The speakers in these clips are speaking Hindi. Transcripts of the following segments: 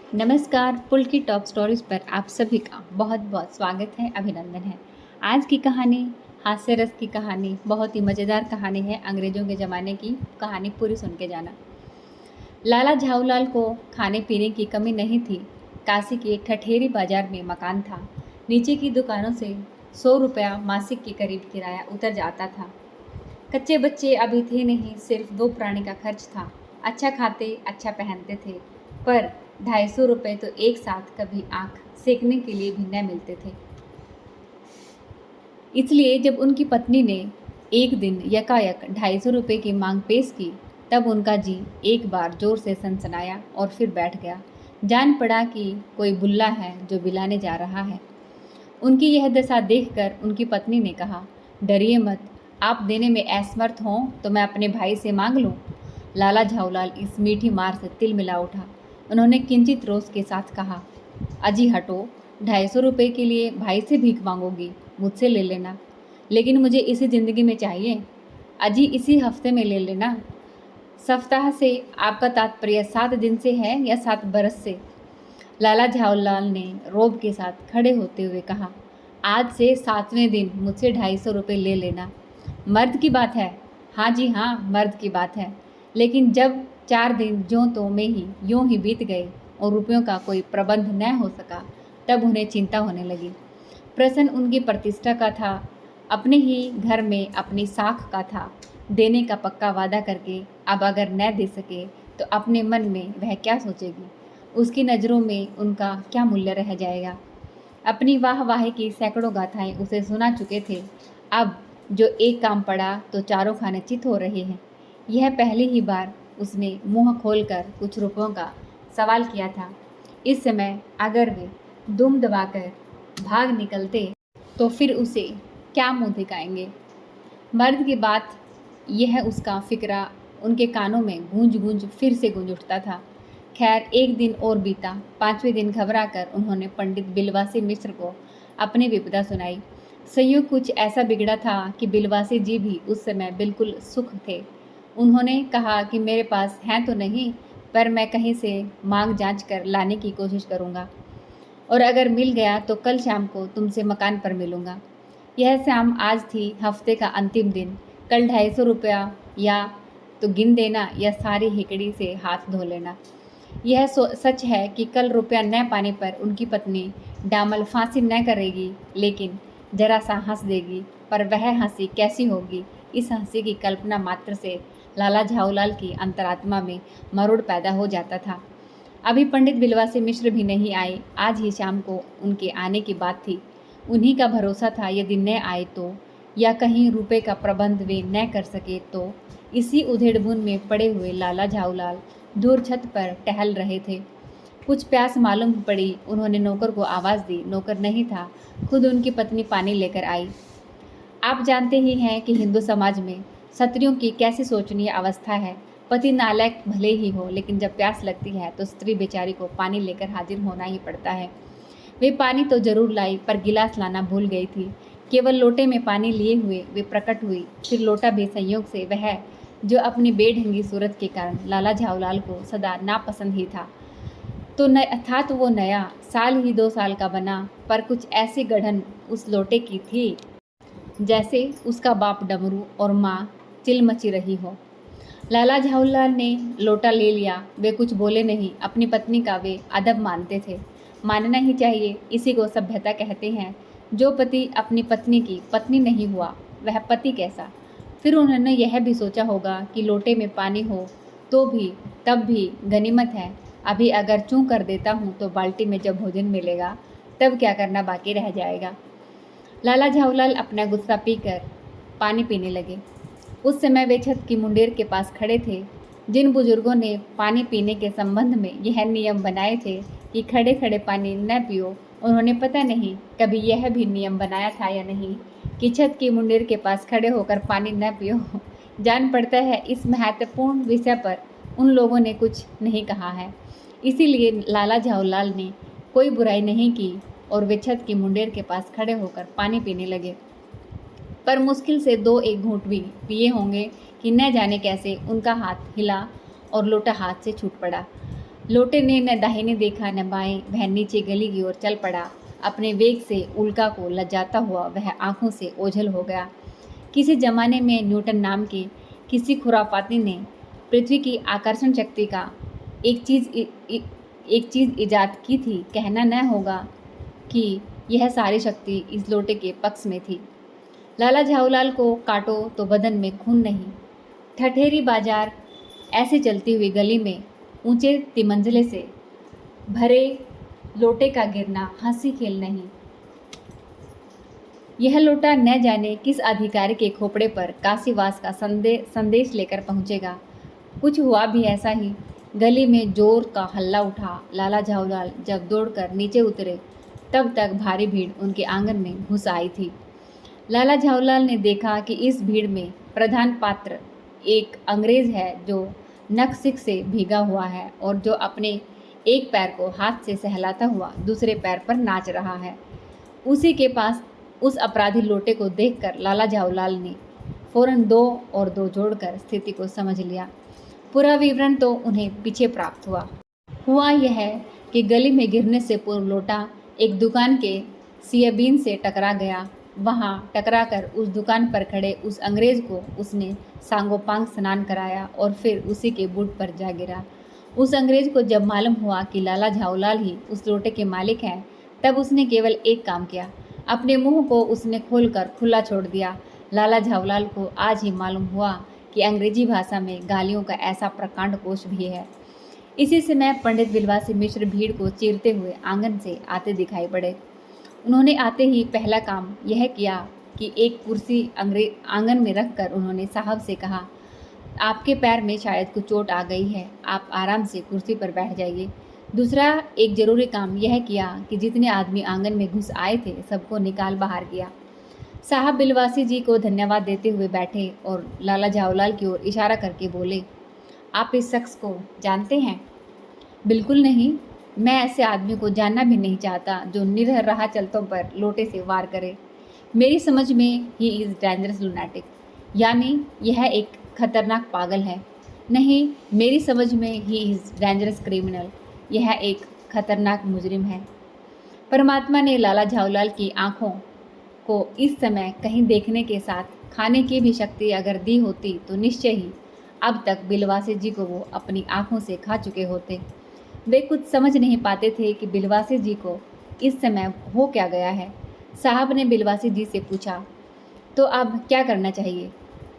नमस्कार, पुल की टॉप स्टोरीज पर आप सभी का बहुत बहुत स्वागत है, अभिनंदन है। आज की कहानी हास्य रस की कहानी, बहुत ही मज़ेदार कहानी है। अंग्रेज़ों के ज़माने की कहानी पूरी सुन के जाना। लाला झाऊलाल को खाने पीने की कमी नहीं थी। काशी के ठठेरी बाजार में मकान था। नीचे की दुकानों से 100 रुपया मासिक के करीब किराया उतर जाता था। कच्चे बच्चे अभी थे नहीं, सिर्फ 2 प्राणी का खर्च था। अच्छा खाते, अच्छा पहनते थे, पर 250 रुपये तो एक साथ कभी आंख सेकने के लिए भी न मिलते थे। इसलिए जब उनकी पत्नी ने एक दिन यकायक 250 रुपये की मांग पेश की, तब उनका जी एक बार जोर से सनसनाया और फिर बैठ गया। जान पड़ा कि कोई बुल्ला है जो बिलाने जा रहा है। उनकी यह दशा देखकर उनकी पत्नी ने कहा, डरिए मत, आप देने में असमर्थ हों तो मैं अपने भाई से मांग लूं। लाला झाऊलाल इस मीठी मार से तिल मिला उठा। उन्होंने किंचित रोष के साथ कहा, अजी हटो, 250 रुपये के लिए भाई से भीख मांगोगी? मुझसे ले लेना, लेकिन मुझे इसी ज़िंदगी में चाहिए। अजी इसी हफ्ते में ले लेना। सप्ताह से आपका तात्पर्य 7 दिन से है या 7 बरस से? लाला झाऊलाल ने रोब के साथ खड़े होते हुए कहा, आज से 7वें दिन मुझसे 250 रुपये ले लेना। मर्द की बात है। हाँ जी हाँ, मर्द की बात है। लेकिन जब 4 दिन ज्यों तो में ही यूं ही बीत गए और रुपयों का कोई प्रबंध न हो सका, तब उन्हें चिंता होने लगी। प्रश्न उनकी प्रतिष्ठा का था, अपने ही घर में अपनी साख का था। देने का पक्का वादा करके अब अगर न दे सके तो अपने मन में वह क्या सोचेगी? उसकी नज़रों में उनका क्या मूल्य रह जाएगा? अपनी वाह की सैकड़ों गाथाएं उसे सुना चुके थे। अब जो एक काम पड़ा तो चारों खाने चित हो रहे हैं। यह पहली ही बार उसने मुंह खोलकर कुछ रुपयों का सवाल किया था। इस समय अगर वे दुम दबाकर भाग निकलते तो फिर उसे क्या मुंह दिखाएंगे? मर्द की बात यह उसका फिक्रा उनके कानों में गूंज गूंज फिर से गूंज उठता था। खैर, एक दिन और बीता। 5वें दिन घबराकर उन्होंने पंडित बिलवासी मिश्र को अपनी विपदा सुनाई। संयोग कुछ ऐसा बिगड़ा था कि बिलवासी जी भी उस समय बिल्कुल सुख थे। उन्होंने कहा कि मेरे पास हैं तो नहीं, पर मैं कहीं से मांग जांच कर लाने की कोशिश करूंगा, और अगर मिल गया तो कल शाम को तुमसे मकान पर मिलूंगा। यह शाम आज थी, हफ्ते का अंतिम दिन। कल 250 रुपया या तो गिन देना या सारी हिकड़ी से हाथ धो लेना। यह सच है कि कल रुपया न पाने पर उनकी पत्नी डामल फांसी न करेगी, लेकिन जरा सा हंस देगी। पर वह हंसी कैसी होगी? इस हंसी की कल्पना मात्र से लाला झाऊलाल की अंतरात्मा में मरोड़ पैदा हो जाता था। अभी पंडित बिलवासी मिश्र भी नहीं आए। आज ही शाम को उनके आने की बात थी। उन्हीं का भरोसा था, यदि न आए तो, या कहीं रुपए का प्रबंध वे न कर सके तो। इसी उधेड़बुन में पड़े हुए लाला झाऊलाल दूर छत पर टहल रहे थे। कुछ प्यास मालूम पड़ी। उन्होंने नौकर को आवाज़ दी। नौकर नहीं था, खुद उनकी पत्नी पानी लेकर आई। आप जानते ही हैं कि हिंदू समाज में स्त्रियों की कैसी शोचनीय अवस्था है। पति नालायक भले ही हो, लेकिन जब प्यास लगती है तो स्त्री बेचारी को पानी लेकर हाजिर होना ही पड़ता है। वे पानी तो जरूर लाई, पर गिलास लाना भूल गई थी। केवल लोटे में पानी लिए हुए वे प्रकट हुई। फिर लोटा भी संयोग से वह जो अपनी बेढंगी सूरत के कारण लाला झाऊलाल को सदा नापसंद ही था। तो वो नया, साल ही 2 साल का बना, पर कुछ ऐसी गढ़न उस लोटे की थी जैसे उसका बाप डमरू और माँ चिलमची रही हो। लाला झाऊलाल ने लोटा ले लिया। वे कुछ बोले नहीं। अपनी पत्नी का वे अदब मानते थे। मानना ही चाहिए, इसी को सभ्यता कहते हैं। जो पति अपनी पत्नी की पत्नी नहीं हुआ, वह पति कैसा? फिर उन्होंने यह भी सोचा होगा कि लोटे में पानी हो तो भी तब भी गनीमत है। अभी अगर चूं कर देता हूँ तो बाल्टी में जब भोजन मिलेगा तब क्या करना बाकी रह जाएगा। लाला झाऊलाल अपना गुस्सा पीकर पानी पीने लगे। उस समय वे छत की मुंडेर के पास खड़े थे। जिन बुजुर्गों ने पानी पीने के संबंध में यह नियम बनाए थे कि खड़े खड़े पानी न पियो, उन्होंने पता नहीं कभी यह भी नियम बनाया था या नहीं कि छत की मुंडेर के पास खड़े होकर पानी न पियो। जान पड़ता है इस महत्वपूर्ण विषय पर उन लोगों ने कुछ नहीं कहा है। इसीलिए लाला झाऊलाल ने कोई बुराई नहीं की और वे छत की मुंडेर के पास खड़े होकर पानी पीने लगे। पर मुश्किल से 2-1 घूंट भी पिए होंगे कि न जाने कैसे उनका हाथ हिला और लोटा हाथ से छूट पड़ा। लोटे ने न दाहिने देखा न बाएं, वह नीचे गली की ओर चल पड़ा। अपने वेग से उल्का को लजाता हुआ वह आंखों से ओझल हो गया। किसी जमाने में न्यूटन नाम के किसी खुराफाती ने पृथ्वी की आकर्षण शक्ति का एक चीज़ ईजाद की थी। कहना न होगा कि यह सारी शक्ति इस लोटे के पक्ष में थी। लाला झाऊलाल को काटो तो बदन में खून नहीं। ठठेरी बाजार ऐसे चलती हुई गली में ऊंचे तिमंजले से भरे लोटे का गिरना हंसी खेल नहीं। यह लोटा न जाने किस अधिकारी के खोपड़े पर काशीवास का संदेश लेकर पहुंचेगा। कुछ हुआ भी ऐसा ही। गली में जोर का हल्ला उठा। लाला झाऊलाल जब दौड़कर नीचे उतरे तब तक भारी भीड़ उनके आंगन में घुस आई थी। लाला झाऊलाल ने देखा कि इस भीड़ में प्रधान पात्र एक अंग्रेज है जो नखशिख से भीगा हुआ है और जो अपने एक पैर को हाथ से सहलाता हुआ दूसरे पैर पर नाच रहा है। उसी के पास उस अपराधी लोटे को देखकर लाला झाऊलाल ने फौरन 2 और 2 जोड़कर स्थिति को समझ लिया। पूरा विवरण तो उन्हें पीछे प्राप्त हुआ यह कि गली में गिरने से पूर्व लोटा एक दुकान के सियाबीन से टकरा गया। वहां टकराकर उस दुकान पर खड़े उस अंग्रेज को उसने सांगोपांग स्नान कराया और फिर उसी के बूट पर जा गिरा। उस अंग्रेज को जब मालूम हुआ कि लाला झाऊलाल ही उस लोटे के मालिक हैं, तब उसने केवल एक काम किया, अपने मुंह को उसने खोलकर खुला छोड़ दिया। लाला झाऊलाल को आज ही मालूम हुआ कि अंग्रेजी भाषा में गालियों का ऐसा प्रकांड कोश भी है। इसी समय पंडित बिलवासी मिश्र भीड़ को चीरते हुए आंगन से आते दिखाई पड़े। उन्होंने आते ही पहला काम यह किया कि एक कुर्सी आंगन में रखकर उन्होंने साहब से कहा, आपके पैर में शायद कुछ चोट आ गई है, आप आराम से कुर्सी पर बैठ जाइए। दूसरा एक जरूरी काम यह किया कि जितने आदमी आंगन में घुस आए थे सबको निकाल बाहर किया। साहब बिलवासी जी को धन्यवाद देते हुए बैठे और लाला झाऊलाल की ओर इशारा करके बोले, आप इस शख्स को जानते हैं? बिल्कुल नहीं, मैं ऐसे आदमी को जानना भी नहीं चाहता जो निरह राह चलतों पर लोटे से वार करे। मेरी समझ में ही इज़ डेंजरस लुनाटिक, यानी यह एक खतरनाक पागल है। नहीं, मेरी समझ में ही इज़ डेंजरस क्रिमिनल, यह एक खतरनाक मुजरिम है। परमात्मा ने लाला झाऊलाल की आंखों को इस समय कहीं देखने के साथ खाने की भी शक्ति अगर दी होती तो निश्चय ही अब तक बिलवासी जी को वो अपनी आंखों से खा चुके होते। वे कुछ समझ नहीं पाते थे कि बिलवासी जी को इस समय हो क्या गया है। साहब ने बिलवासी जी से पूछा, तो अब क्या करना चाहिए?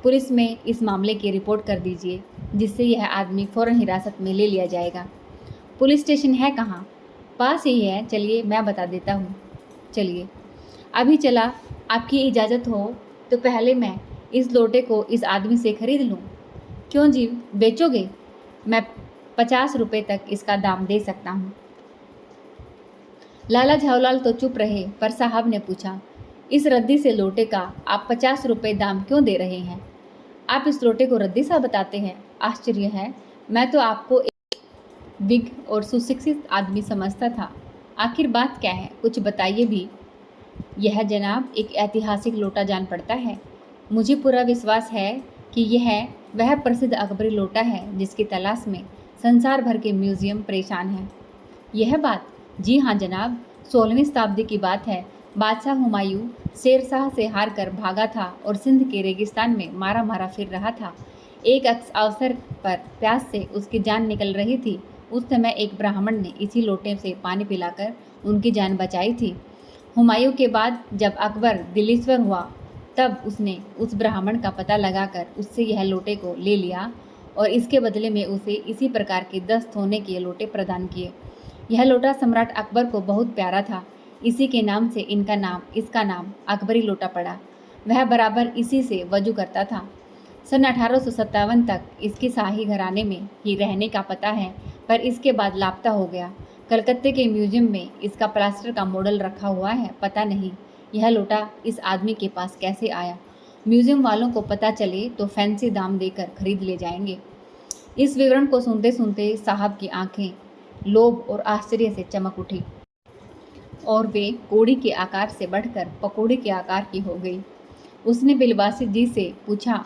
पुलिस में इस मामले की रिपोर्ट कर दीजिए, जिससे यह आदमी फ़ौरन हिरासत में ले लिया जाएगा। पुलिस स्टेशन है कहाँ? पास ही है, चलिए मैं बता देता हूँ। चलिए अभी चला, आपकी इजाज़त हो तो पहले मैं इस लोटे को इस आदमी से खरीद लूँ। क्यों जी, बेचोगे? मैं 50 रुपये तक इसका दाम दे सकता हूँ। लाला झाऊलाल तो चुप रहे, पर साहब ने पूछा, इस रद्दी से लोटे का आप 50 रुपये दाम क्यों दे रहे हैं? आप इस लोटे को रद्दी सा बताते हैं? आश्चर्य है, मैं तो आपको एक विग और सुशिक्षित आदमी समझता था। आखिर बात क्या है, कुछ बताइए भी। यह जनाब एक ऐतिहासिक लोटा जान पड़ता है। मुझे पूरा विश्वास है कि यह वह प्रसिद्ध अकबरी लोटा है जिसकी तलाश में संसार भर के म्यूजियम परेशान हैं। यह बात? जी हाँ जनाब, 16वीं शताब्दी की बात है। बादशाह हुमायूं शेरशाह से हार कर भागा था और सिंध के रेगिस्तान में मारा मारा फिर रहा था। एक अवसर पर प्यास से उसकी जान निकल रही थी। उस समय एक ब्राह्मण ने इसी लोटे से पानी पिलाकर उनकी जान बचाई थी। हुमायूं के बाद जब अकबर दिल्लीश्वर हुआ तब उसने उस ब्राह्मण का पता लगाकर उससे यह लोटे को ले लिया और इसके बदले में उसे इसी प्रकार के 10 सोने के लोटे प्रदान किए। यह लोटा सम्राट अकबर को बहुत प्यारा था। इसी के नाम से इसका नाम अकबरी लोटा पड़ा। वह बराबर इसी से वजू करता था। सन 1857 तक इसकी शाही घराने में ही रहने का पता है, पर इसके बाद लापता हो गया। कलकत्ते के म्यूजियम में इसका प्लास्टर का मॉडल रखा हुआ है। पता नहीं यह लोटा इस आदमी के पास कैसे आया। म्यूजियम वालों को पता चले तो फैंसी दाम देकर खरीद ले जाएंगे। इस विवरण को सुनते सुनते साहब की आंखें लोभ और आश्चर्य से चमक उठी और वे कोड़ी के आकार से बढ़कर पकौड़ी के आकार की हो गई। उसने बिलवासी जी से पूछा,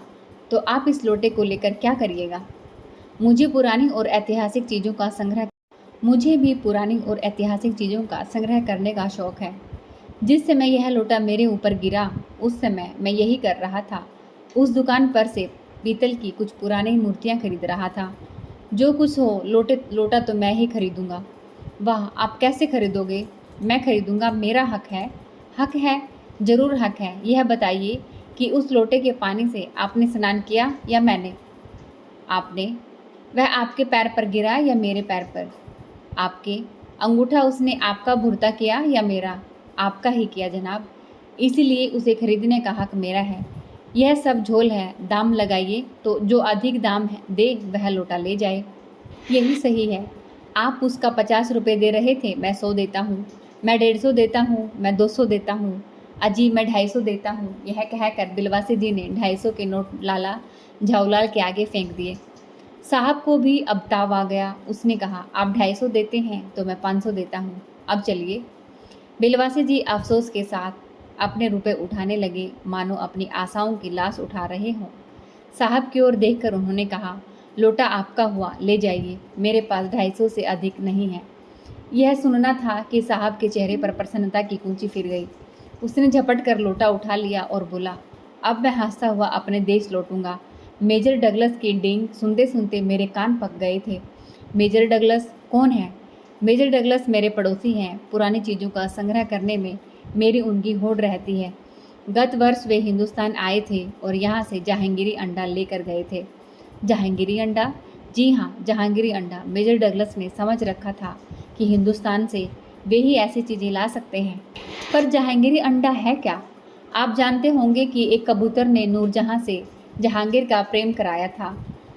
तो आप इस लोटे को लेकर क्या करिएगा? मुझे पुरानी और ऐतिहासिक चीज़ों का संग्रह मुझे भी पुरानी और ऐतिहासिक चीज़ों का संग्रह करने का शौक है। जिस समय यह लोटा मेरे ऊपर गिरा उस समय मैं यही कर रहा था। उस दुकान पर से पीतल की कुछ पुरानी मूर्तियाँ खरीद रहा था। जो कुछ हो लोटा तो मैं ही खरीदूंगा। वाह, आप कैसे खरीदोगे? मैं खरीदूंगा, मेरा हक है। हक है, ज़रूर हक है। यह बताइए कि उस लोटे के पानी से आपने स्नान किया या मैंने? आपने। वह आपके पैर पर गिरा या मेरे पैर पर? आपके। अंगूठा उसने आपका भुरता किया या मेरा? आपका ही किया जनाब। इसीलिए उसे खरीदने का हक मेरा है। यह सब झोल है, दाम लगाइए तो जो अधिक दाम है दे वह लोटा ले जाए। यही सही है। आप उसका 50 रुपये दे रहे थे, मैं 100 देता हूँ। मैं 150 देता हूँ, मैं 200 देता हूँ। अजी, मैं 250 देता हूँ। यह कहकर बिलवासी जी ने 250 के नोट लाला झाऊलाल के आगे फेंक दिए। साहब को भी अब ताव आ गया। उसने कहा, आप 250 देते हैं तो मैं 500 देता हूँ। अब चलिए। बिलवासी जी अफसोस के साथ अपने रुपए उठाने लगे, मानो अपनी आशाओं की लाश उठा रहे हों। साहब की ओर देखकर उन्होंने कहा, लोटा आपका हुआ, ले जाइए। मेरे पास 250 से अधिक नहीं है। यह सुनना था कि साहब के चेहरे पर प्रसन्नता की कूंची फिर गई। उसने झपट कर लोटा उठा लिया और बोला, अब मैं हंसता हुआ अपने देश लौटूंगा। मेजर डगलस की डींग सुनते सुनते मेरे कान पक गए थे। मेजर डगलस कौन है? मेजर डगलस मेरे पड़ोसी हैं। पुरानी चीज़ों का संग्रह करने में मेरी उनकी होड़ रहती है। गत वर्ष वे हिंदुस्तान आए थे और यहाँ से जहांगीरी अंडा लेकर गए थे। जहांगीरी अंडा? जी हाँ, जहांगीरी अंडा। मेजर डगलस ने समझ रखा था कि हिंदुस्तान से वे ही ऐसी चीज़ें ला सकते हैं। पर जहांगीरी अंडा है क्या? आप जानते होंगे कि एक कबूतर ने नूरजहाँ से जहांगीर का प्रेम कराया था।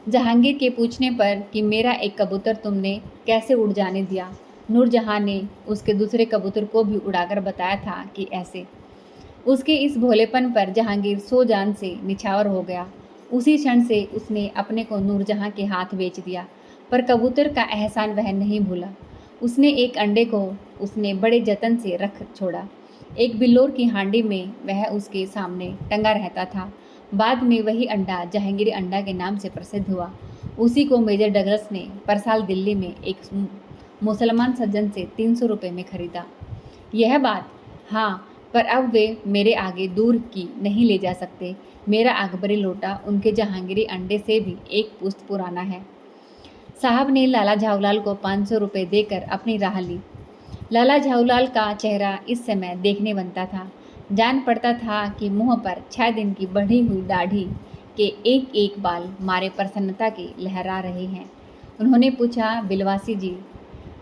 जहांगीर के पूछने पर कि मेरा एक कबूतर तुमने कैसे उड़ जाने दिया, नूरजहाँ ने उसके दूसरे कबूतर को भी उड़ाकर बताया था कि ऐसे। उसके इस भोलेपन पर जहांगीर सो जान से निछावर हो गया। उसी क्षण से उसने अपने को नूरजहाँ के हाथ बेच दिया। पर कबूतर का एहसान वह नहीं भूला। उसने एक अंडे को उसने बड़े जतन से रख छोड़ा। एक बिल्लोर की हांडी में वह उसके सामने टंगा रहता था। बाद में वही अंडा जहांगीरी अंडा के नाम से प्रसिद्ध हुआ। उसी को मेजर डगलस ने परसाल दिल्ली में एक मुसलमान सज्जन से 300 रुपये में खरीदा। यह बात? हाँ, पर अब वे मेरे आगे दूर की नहीं ले जा सकते। मेरा अकबरी लोटा उनके जहांगीरी अंडे से भी एक पुश्त पुराना है। साहब ने लाला झाऊलाल को 500 रुपये देकर अपनी राह ली। लाला झाऊलाल का चेहरा इस समय देखने बनता था। जान पड़ता था कि मुंह पर 6 दिन की बढ़ी हुई दाढ़ी के एक एक बाल मारे प्रसन्नता के लहरा रहे हैं। उन्होंने पूछा, बिलवासी जी,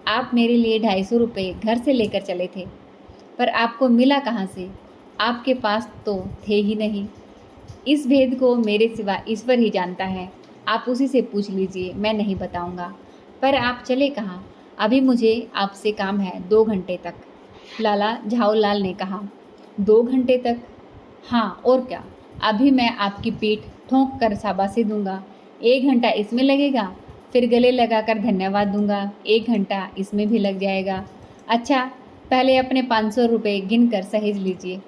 आप मेरे लिए 250 रुपये घर से लेकर चले थे, पर आपको मिला कहाँ से? आपके पास तो थे ही नहीं। इस भेद को मेरे सिवा ईश्वर ही जानता है। आप उसी से पूछ लीजिए, मैं नहीं बताऊंगा। पर आप चले कहाँ? अभी मुझे आपसे काम है 2 घंटे तक। लाला झाऊलाल ने कहा। 2 घंटे तक? हाँ, और क्या। अभी मैं आपकी पीठ ठोंक कर शाबाशी दूंगा। 1 घंटा इसमें लगेगा, फिर गले लगाकर धन्यवाद दूंगा। 1 घंटा इसमें भी लग जाएगा। अच्छा, पहले अपने 500 रुपये गिन कर सहेज लीजिए।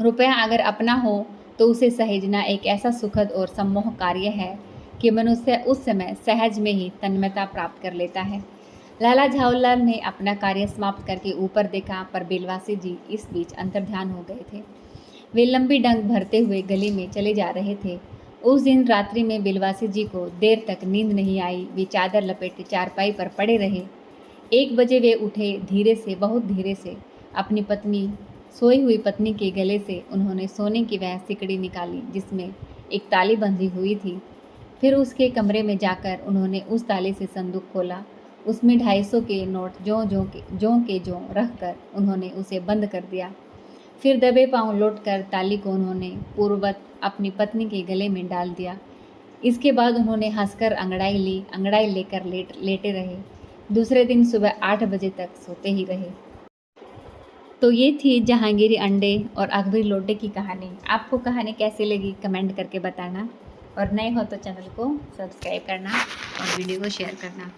रुपया अगर अपना हो तो उसे सहेजना एक ऐसा सुखद और सम्मोह कार्य है कि मनुष्य उस समय सहज में ही तन्मयता प्राप्त कर लेता है। लाला झाऊलाल ने अपना कार्य समाप्त करके ऊपर देखा, पर बिलवासी जी इस बीच अंतर्ध्यान हो गए थे। वे लंबी डंक भरते हुए गली में चले जा रहे थे। उस दिन रात्रि में बिलवासी जी को देर तक नींद नहीं आई। वे चादर लपेटे चारपाई पर पड़े रहे। 1 बजे वे उठे। धीरे से, बहुत धीरे से अपनी पत्नी, सोई हुई पत्नी के गले से उन्होंने सोने की वह सिकड़ी निकाली जिसमें एक ताली बंधी हुई थी। फिर उसके कमरे में जाकर उन्होंने उस ताले से संदूक खोला। उसमें 250 के नोट ज्यों रख कर उन्होंने उसे बंद कर दिया। फिर दबे पांव लौटकर ताली को उन्होंने पूर्ववत अपनी पत्नी के गले में डाल दिया। इसके बाद उन्होंने हंसकर अंगड़ाई ली। अंगड़ाई लेकर लेटे रहे। दूसरे दिन सुबह 8 बजे तक सोते ही रहे। तो ये थी जहांगीरी अंडे और अकबरी लोटे की कहानी। आपको कहानी कैसी लगी कमेंट करके बताना, और नए हो तो चैनल को सब्सक्राइब करना और वीडियो को शेयर करना।